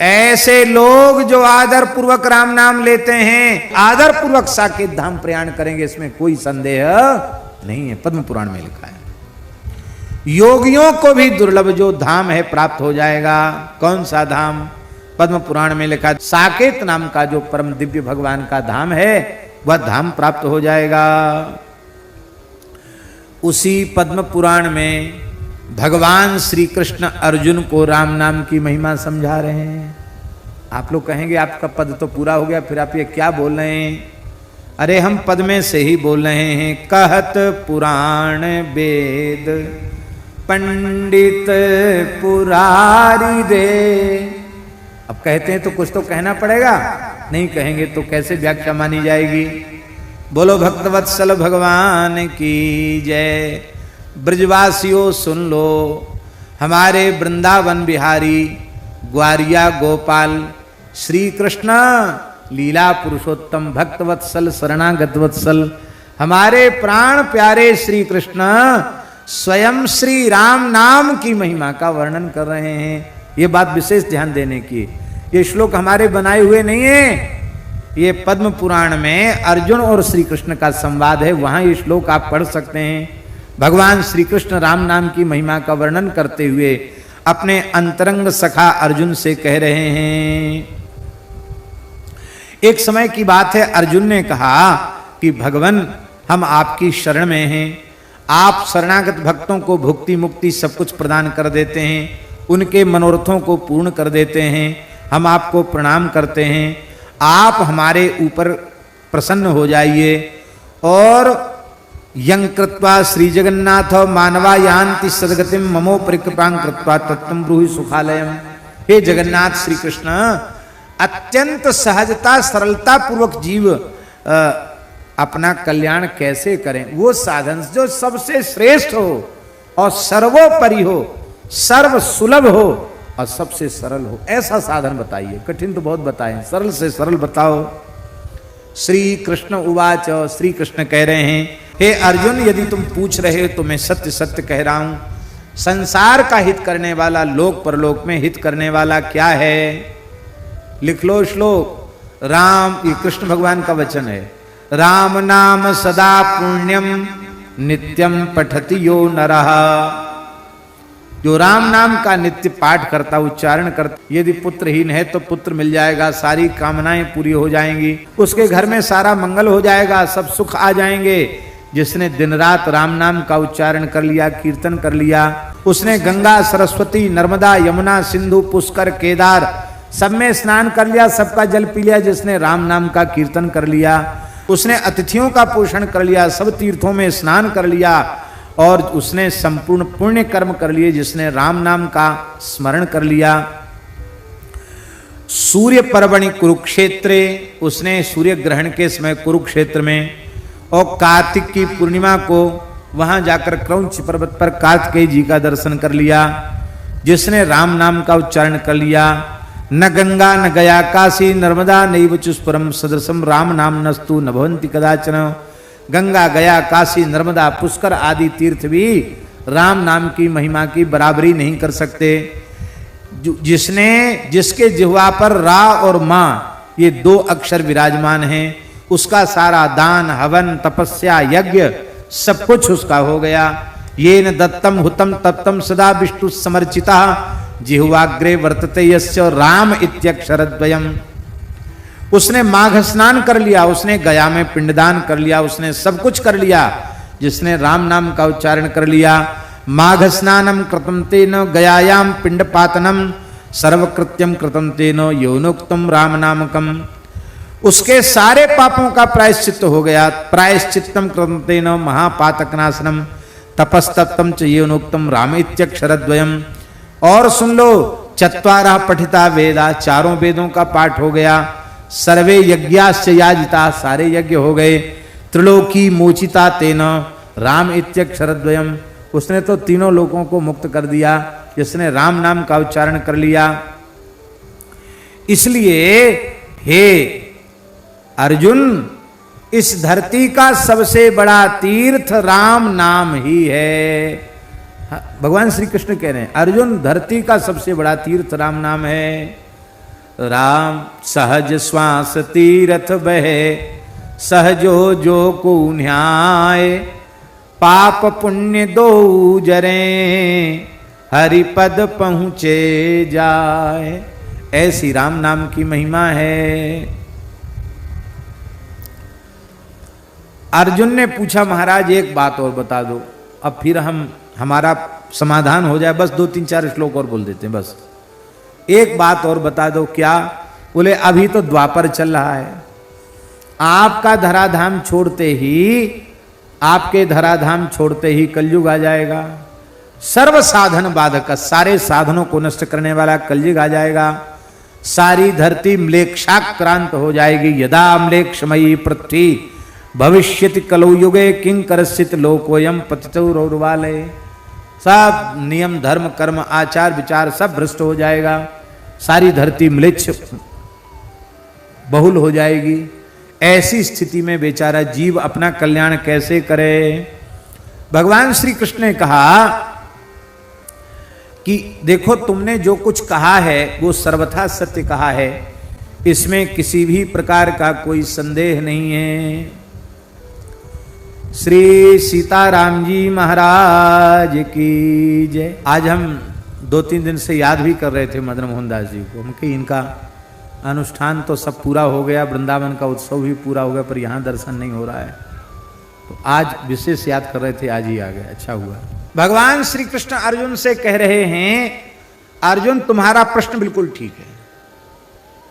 ऐसे लोग जो आदर पूर्वक राम नाम लेते हैं आदर पूर्वक साकेत धाम प्रयाण करेंगे, इसमें कोई संदेह नहीं है। पद्म पुराण में लिखा है। योगियों को भी दुर्लभ जो धाम है प्राप्त हो जाएगा। कौन सा धाम? पद्म पुराण में लिखा, साकेत नाम का जो परम दिव्य भगवान का धाम है वह धाम प्राप्त हो जाएगा। उसी पद्म पुराण में भगवान श्री कृष्ण अर्जुन को राम नाम की महिमा समझा रहे हैं। आप लोग कहेंगे आपका पद तो पूरा हो गया, फिर आप ये क्या बोल रहे हैं? अरे हम पद में से ही बोल रहे हैं। कहत पुराण वेद पंडित पुरारी दे। अब कहते हैं तो कुछ तो कहना पड़ेगा, नहीं कहेंगे तो कैसे व्याख्या मानी जाएगी? बोलो भक्तवत्सल भगवान की जय। ब्रजवासियों सुन लो, हमारे वृंदावन बिहारी ग्वारिया गोपाल श्री कृष्ण लीला पुरुषोत्तम भक्तवत्सल शरणागत वत्सल हमारे प्राण प्यारे श्री कृष्ण स्वयं श्री राम नाम की महिमा का वर्णन कर रहे हैं। ये बात विशेष ध्यान देने की। ये श्लोक हमारे बनाए हुए नहीं है, ये पद्म पुराण में अर्जुन और श्री कृष्ण का संवाद है, वहां ये श्लोक आप पढ़ सकते हैं। भगवान श्री कृष्ण राम नाम की महिमा का वर्णन करते हुए अपने अंतरंग सखा अर्जुन से कह रहे हैं। एक समय की बात है, अर्जुन ने कहा कि भगवान हम आपकी शरण में हैं, आप शरणागत भक्तों को भुक्ति मुक्ति सब कुछ प्रदान कर देते हैं, उनके मनोरथों को पूर्ण कर देते हैं, हम आपको प्रणाम करते हैं, आप हमारे ऊपर प्रसन्न हो जाइए। और यं कृत्वा श्री जगन्नाथ मानवा यान्ति सद्गतिम ममो परिकृपां कृत्वा तत्तम ब्रूहि सुखालयम। हे जगन्नाथ श्री कृष्ण, अत्यंत सहजता सरलता पूर्वक जीव अपना कल्याण कैसे करें? वो साधन जो सबसे श्रेष्ठ हो और सर्वोपरि हो, सर्व सुलभ हो और सबसे सरल हो, ऐसा साधन बताइए। कठिन तो बहुत बताए, सरल से सरल बताओ। श्री कृष्ण उवाच, श्री कृष्ण कह रहे हैं, हे अर्जुन यदि तुम पूछ रहे हो तो मैं सत्य सत्य कह रहा हूं। संसार का हित करने वाला, लोक परलोक में हित करने वाला क्या है? लिख लो श्लोक। राम, ये कृष्ण भगवान का वचन है। राम नाम सदा पुण्यम नित्यम पठति यो नरः। जो राम नाम का नित्य पाठ करता, उच्चारण करता, यदि पुत्रहीन है तो पुत्र मिल जाएगा, सारी कामनाएं पूरी हो जाएंगी, उसके घर में सारा मंगल हो जाएगा, सब सुख आ जाएंगे। जिसने दिन रात राम नाम का उच्चारण कर लिया, कीर्तन कर लिया, उसने गंगा सरस्वती नर्मदा यमुना सिंधु पुष्कर केदार सब में स्नान कर लिया, सबका जल पी लिया। जिसने राम नाम का कीर्तन कर लिया, उसने अतिथियों का पोषण कर लिया, सब तीर्थों में स्नान कर लिया और उसने संपूर्ण पुण्य कर्म कर लिए। जिसने राम नाम का स्मरण कर लिया। सूर्य पर्वणि कुरुक्षेत्रे, उसने सूर्य ग्रहण के समय कुरुक्षेत्र में और कार्तिक की पूर्णिमा को वहां जाकर क्रौंच पर्वत पर कार्तिकेय जी का दर्शन कर लिया। जिसने राम नाम का उच्चारण कर लिया। न गंगा न गया काशी नर्मदा नैव चुस्पुरम सदृशम राम नाम नस्तु न भवन्ति कदाचन। गंगा गया काशी नर्मदा पुष्कर आदि तीर्थ भी राम नाम की महिमा की बराबरी नहीं कर सकते। जिसके जिह्वा पर रा और मां ये दो अक्षर विराजमान हैं, उसका सारा दान हवन तपस्या यज्ञ सब कुछ उसका हो गया। ये न दत्तम हुतम तप्तम सदा विष्णु समर्चिता जिह्वाग्रे वर्तते यस्य राम इत्यक्षरद्वयम्। उसने माघ स्नान कर लिया, उसने गया में पिंडदान कर लिया, उसने सब कुछ कर लिया। जिसने राम नाम का उच्चारण कर लिया। माघ स्नानम कृतं तेन गयायाम पिंडपातनम सर्वकृत्यम कृतं तेन यौनोक्तम राम नामकम। उसके सारे पापों का प्रायश्चित्त हो गया। प्रायश्चित्तम कृतं तेन महापातकनाशनम तपस्तप्तम च यौनोक्तम राम इत्यक्षरद्वयम्। और सुन लो, चत्वारः पठिता वेदा, चारों वेदों का पाठ हो गया। सर्वे यज्ञाश्च याजिता, सारे यज्ञ हो गए। त्रिलोकी मोचिता तेन राम इत्यक्षरद्वयम्। उसने तो तीनों लोगों को मुक्त कर दिया जिसने राम नाम का उच्चारण कर लिया। इसलिए हे अर्जुन, इस धरती का सबसे बड़ा तीर्थ राम नाम ही है। भगवान श्री कृष्ण कह रहे हैं, अर्जुन धरती का सबसे बड़ा तीर्थ राम नाम है। राम सहज श्वास तीरथ बहे, सहजो जो को न्याय, पाप पुण्य दो जरे, हरिपद पहुँचे जाए। ऐसी राम नाम की महिमा है। अर्जुन ने पूछा महाराज एक बात और बता दो, अब फिर हमारा समाधान हो जाए, बस 2-3-4 श्लोक और बोल देते हैं, बस एक बात और बता दो। क्या? बोले अभी तो द्वापर चल रहा है, आपका धराधाम छोड़ते ही, आपके धराधाम छोड़ते ही कलयुग आ जाएगा। सर्व साधन बाधक, सारे साधनों को नष्ट करने वाला कलयुग आ जाएगा। सारी धरती म्लेच्छाक्रांत हो जाएगी। यदा म्लेच्छमयी पृथ्वी भविष्यति कलौ युगे किंकरस्थित लोकोयम पतितो रौरवाले। सब नियम धर्म कर्म आचार विचार सब भ्रष्ट हो जाएगा। सारी धरती म्लेच्छ बहुल हो जाएगी। ऐसी स्थिति में बेचारा जीव अपना कल्याण कैसे करे? भगवान श्री कृष्ण ने कहा कि देखो तुमने जो कुछ कहा है वो सर्वथा सत्य कहा है, इसमें किसी भी प्रकार का कोई संदेह नहीं है। श्री सीताराम जी महाराज की जय। आज हम 2-3 दिन से याद भी कर रहे थे मदन मोहन दास जी को, उनके इनका अनुष्ठान तो सब पूरा हो गया, वृंदावन का उत्सव भी पूरा हो गया, पर यहाँ दर्शन नहीं हो रहा है, तो आज विशेष याद कर रहे थे, आज ही आ गया, अच्छा हुआ। भगवान श्री कृष्ण अर्जुन से कह रहे हैं, अर्जुन तुम्हारा प्रश्न बिल्कुल ठीक है।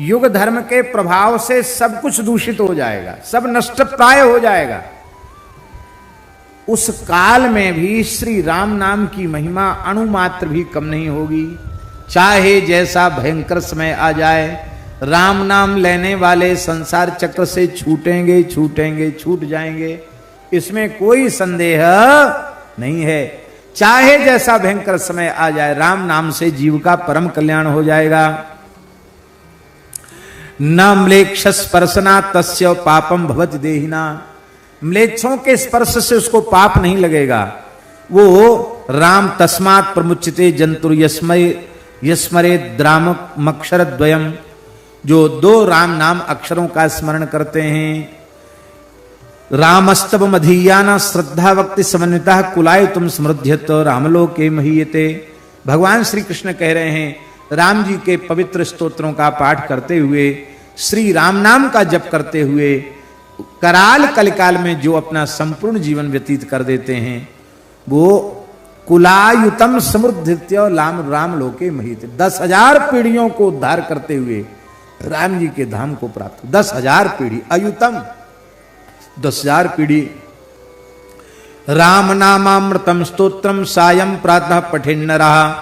युग धर्म के प्रभाव से सब कुछ दूषित हो जाएगा, सब नष्ट प्राय हो जाएगा। उस काल में भी श्री राम नाम की महिमा अणुमात्र भी कम नहीं होगी। चाहे जैसा भयंकर समय आ जाए, राम नाम लेने वाले संसार चक्र से छूटेंगे छूटेंगे छूट जाएंगे, इसमें कोई संदेह नहीं है। चाहे जैसा भयंकर समय आ जाए, राम नाम से जीव का परम कल्याण हो जाएगा। न म्लेच्छ स्पर्शना तस्य पापम भवति देहिना। म्लेच्छों के स्पर्श से उसको पाप नहीं लगेगा। वो राम तस्मात् प्रमुच्यते जंतुर यस्मरे द्रामक्षर द्वयम, जो 2 राम नाम अक्षरों का स्मरण करते हैं। रामस्तव मधीयाना श्रद्धा भक्ति समन्विता कुलाय तुम समृद्ध्यत रामलोके महीयते। भगवान श्री कृष्ण कह रहे हैं राम जी के पवित्र स्तोत्रों का पाठ करते हुए, श्री राम नाम का जप करते हुए कराल कलिकाल में जो अपना संपूर्ण जीवन व्यतीत कर देते हैं, वो कुलायुतम समृद्धित्य राम लोके महीयते। 10,000 पीढ़ियों को उद्धार करते हुए राम जी के धाम को प्राप्त। 10,000 पीढ़ी अयुतम, 10,000 पीढ़ी। राम नामामृतम स्तोत्रम सायं प्रातः पठेन्नरः,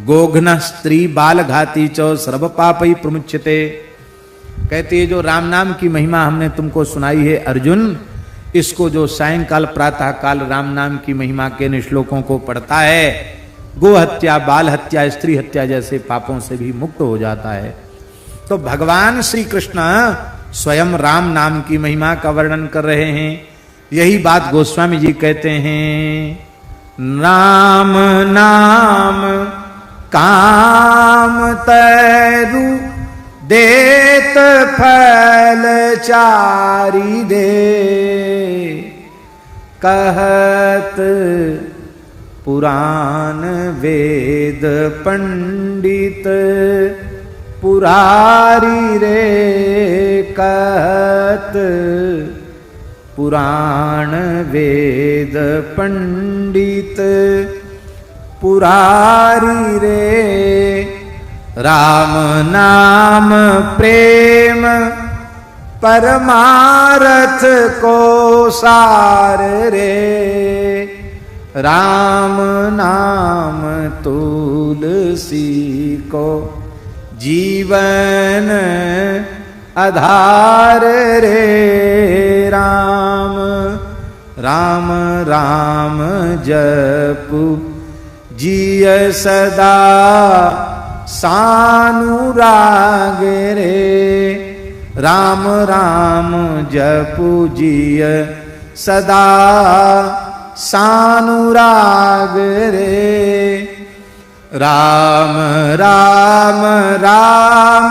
गोघ्न स्त्री बाल घाती च सर्व पापै प्रमुच्यते। कहते हैं जो राम नाम की महिमा हमने तुमको सुनाई है अर्जुन, इसको जो सायंकाल प्रातः काल राम नाम की महिमा के श्लोकों को पढ़ता है, गो हत्या बाल हत्या स्त्री हत्या जैसे पापों से भी मुक्त हो जाता है। तो भगवान श्री कृष्ण स्वयं राम नाम की महिमा का वर्णन कर रहे हैं। यही बात गोस्वामी जी कहते हैं, राम नाम काम तैरु देत फल चारि दे, कहत पुराण वेद पंडित पुरारी रे, कहत पुराण वेद पंडित पुरारी रे। राम नाम प्रेम परमारथ को सार रे, राम नाम तुलसी को जीवन आधार रे। राम राम राम जपु जिय सदा सानुराग रे, राम राम जपु जिय सदा सानुराग रे। राम राम राम